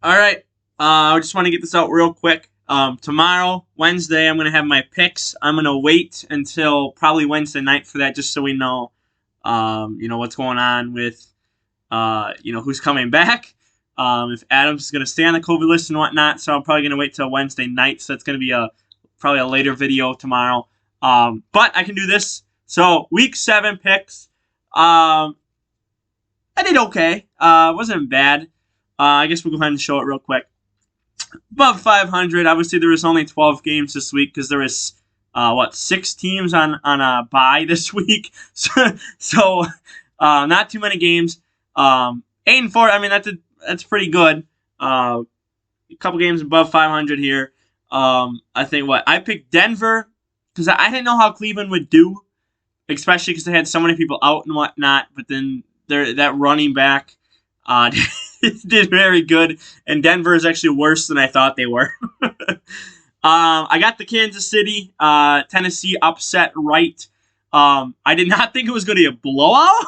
All right. I just want to get this out real quick. Tomorrow, Wednesday, I'm gonna have my picks. I'm gonna wait until probably Wednesday night for that, just so we know, what's going on with, who's coming back. If Adams is gonna stay on the COVID list and whatnot, so I'm probably gonna wait till Wednesday night. So it's gonna be probably a later video tomorrow. But I can do this. So week 7 picks. I did okay. Wasn't bad. I guess we'll go ahead and show it real quick. Above 500. Obviously, there was only 12 games this week because there was 6 teams on a bye this week. So not too many games. 8-4. I mean, that's pretty good. A couple games above 500 here. I think I picked Denver because I didn't know how Cleveland would do, especially because they had so many people out and whatnot. But then that running back did very good, and Denver is actually worse than I thought they were. I got the Kansas City, Tennessee upset right. I did not think it was going to be a blowout.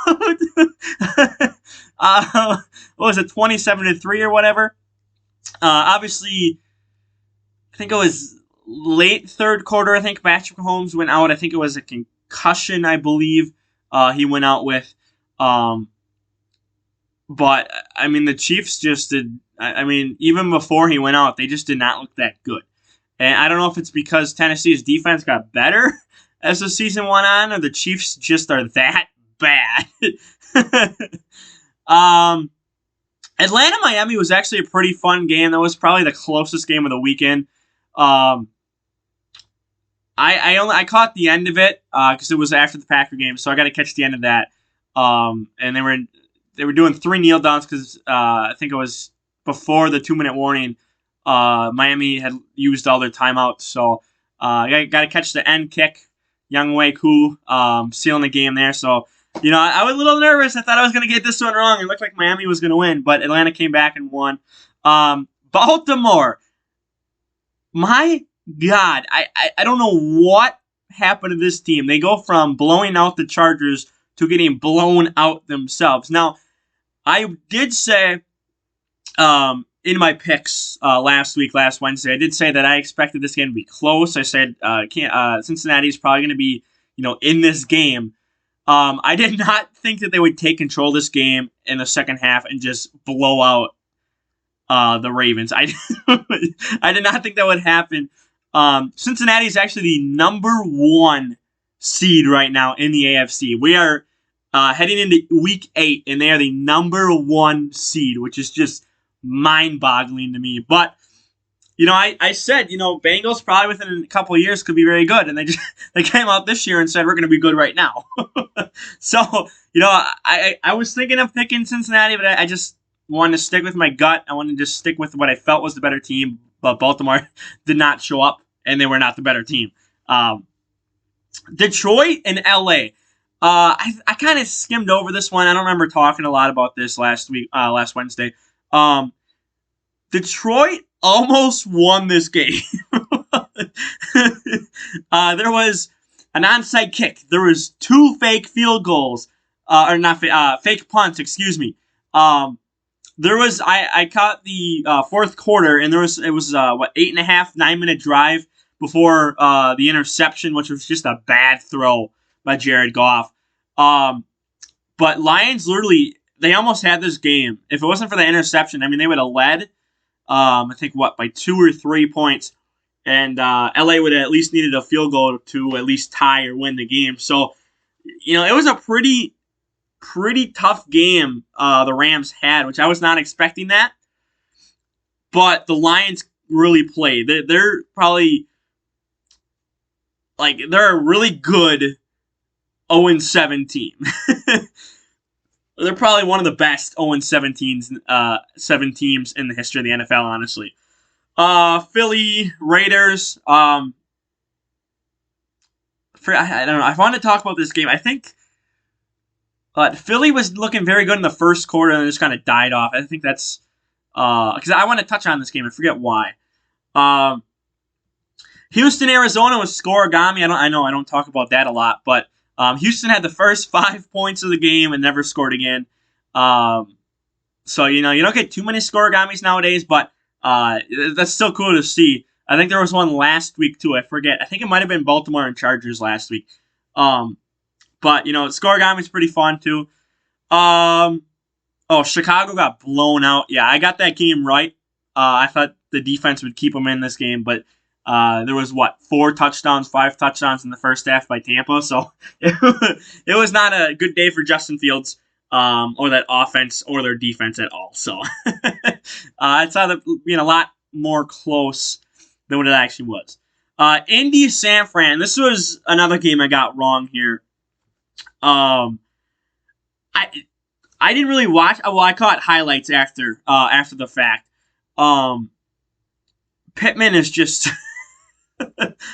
What was it, 27-3 or whatever? Obviously, I think it was late third quarter. I think Patrick Mahomes went out. I think it was a concussion, I believe, he went out with. But, I mean, the Chiefs just did. I mean, even before he went out, they just did not look that good. And I don't know if it's because Tennessee's defense got better as the season went on, or the Chiefs just are that bad. Atlanta-Miami was actually a pretty fun game. That was probably the closest game of the weekend. I caught the end of it because it was after the Packer game, so I got to catch the end of that. And they were doing 3 kneel downs because I think it was before the 2-minute warning. Miami had used all their timeouts, so I got to catch the end kick. Younghoe Koo sealing the game there. So, I was a little nervous. I thought I was going to get this one wrong. It looked like Miami was going to win, but Atlanta came back and won. Baltimore. My God, I don't know what happened to this team. They go from blowing out the Chargers to getting blown out themselves. Now, I did say in my picks last Wednesday, I did say that I expected this game to be close. I said Cincinnati is probably going to be, in this game. I did not think that they would take control of this game in the second half and just blow out the Ravens. I did not think that would happen. Cincinnati is actually the number 1 seed right now in the AFC. We are heading into week 8, and they are the number 1 seed, which is just mind-boggling to me. But, I said, Bengals probably within a couple of years could be very good, and they came out this year and said we're going to be good right now. So, I was thinking of picking Cincinnati, but I just wanted to stick with my gut. I wanted to just stick with what I felt was the better team, but Baltimore did not show up, and they were not the better team. Detroit and LA. I kind of skimmed over this one. I don't remember talking a lot about this last Wednesday. Detroit almost won this game. There was an onside kick. There was 2 fake field goals, or not fake punts. Excuse me. There was I caught the fourth quarter, and it was 8.5, 9-minute drive before the interception, which was just a bad throw by Jared Goff. But Lions literally, they almost had this game. If it wasn't for the interception, I mean, they would have led, I think, by 2 or 3 points. And LA would have at least needed a field goal to at least tie or win the game. So, it was a pretty tough game the Rams had, which I was not expecting that. But the Lions really played. They're probably, they're a really good 0-7 team. They're probably one of the best 0-7 teams in the history of the NFL, honestly. Philly Raiders. I don't know. I want to talk about this game. I think Philly was looking very good in the first quarter and just kind of died off. I think that's because I want to touch on this game. I forget why. Houston, Arizona was scoregami. I know I don't talk about that a lot, but Houston had the first 5 points of the game and never scored again. So, you don't get too many scoregamis nowadays, but that's still cool to see. I think there was one last week, too. I forget. I think it might have been Baltimore and Chargers last week. But, scoregami's pretty fun, too. Chicago got blown out. Yeah, I got that game right. I thought the defense would keep them in this game, but there was, 5 touchdowns in the first half by Tampa. So it was not a good day for Justin Fields or that offense or their defense at all. So I saw that being a lot more close than what it actually was. Indy San Fran. This was another game I got wrong here. I didn't really watch. Well, I caught highlights after the fact. Pittman is just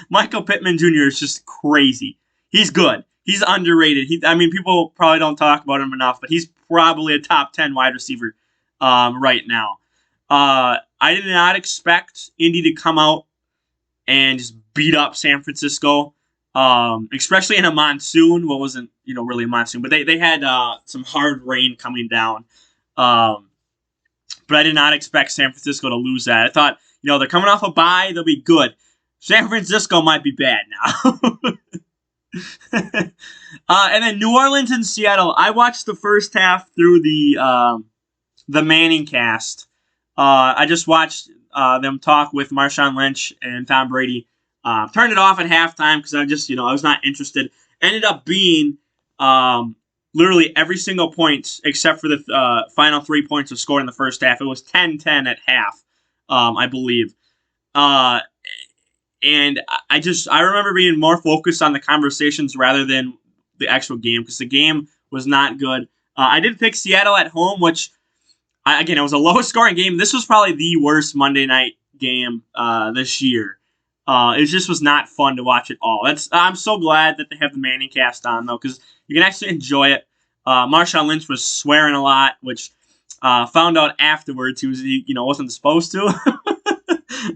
Michael Pittman Jr. is just crazy. He's good. He's underrated. People probably don't talk about him enough, but he's probably a top 10 wide receiver right now. I did not expect Indy to come out and just beat up San Francisco, especially in a monsoon. Well, it wasn't really a monsoon, but they had some hard rain coming down. But I did not expect San Francisco to lose that. I thought, they're coming off a bye, they'll be good. San Francisco might be bad now. And then New Orleans and Seattle. I watched the first half through the Manning cast. I just watched them talk with Marshawn Lynch and Tom Brady. Turned it off at halftime because I was not interested. Ended up being literally every single point except for the final 3 points of scored in the first half. It was 10-10 at half, I believe. And I remember being more focused on the conversations rather than the actual game because the game was not good. I did pick Seattle at home, which, again, it was a low-scoring game. This was probably the worst Monday night game this year. It just was not fun to watch at all. I'm so glad that they have the Manning cast on, though, because you can actually enjoy it. Marshawn Lynch was swearing a lot, which found out afterwards he wasn't supposed to.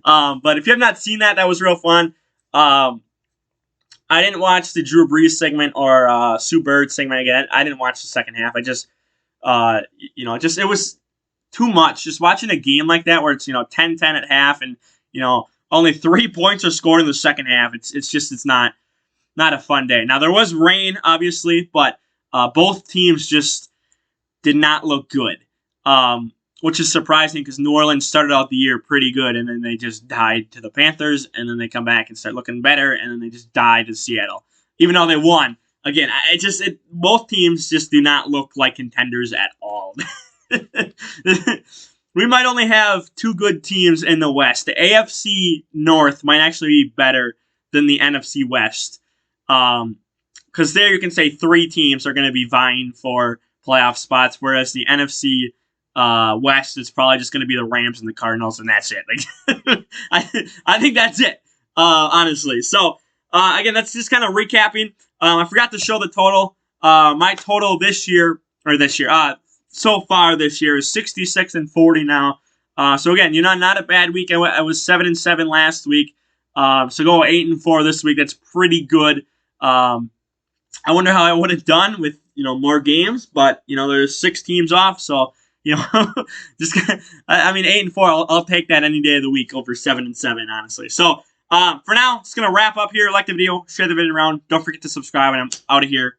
But if you have not seen that, that was real fun. I didn't watch the Drew Brees segment or Sue Bird segment again. I didn't watch the second half. I just, it was too much. Just watching a game like that where it's 10-10 at half and only 3 points are scored in the second half. It's not a fun day. Now there was rain, obviously, but both teams just did not look good. Which is surprising because New Orleans started out the year pretty good, and then they just died to the Panthers, and then they come back and start looking better, and then they just died to Seattle, even though they won. Again, both teams just do not look like contenders at all. We might only have 2 good teams in the West. The AFC North might actually be better than the NFC West, because there you can say 3 teams are going to be vying for playoff spots, whereas the NFC West is probably just going to be the Rams and the Cardinals, and that's it. Like, I think that's it, honestly. So, again, that's just kind of recapping. I forgot to show the total. My total so far this year is 66-40 now. So again, not a bad week. I was 7-7 last week. So go 8-4 this week. That's pretty good. I wonder how I would have done with more games, but there's 6 teams off, so. Just 8-4. I'll take that any day of the week over 7-7, honestly. So, for now, just gonna wrap up here. Like the video, share the video around. Don't forget to subscribe, and I'm out of here.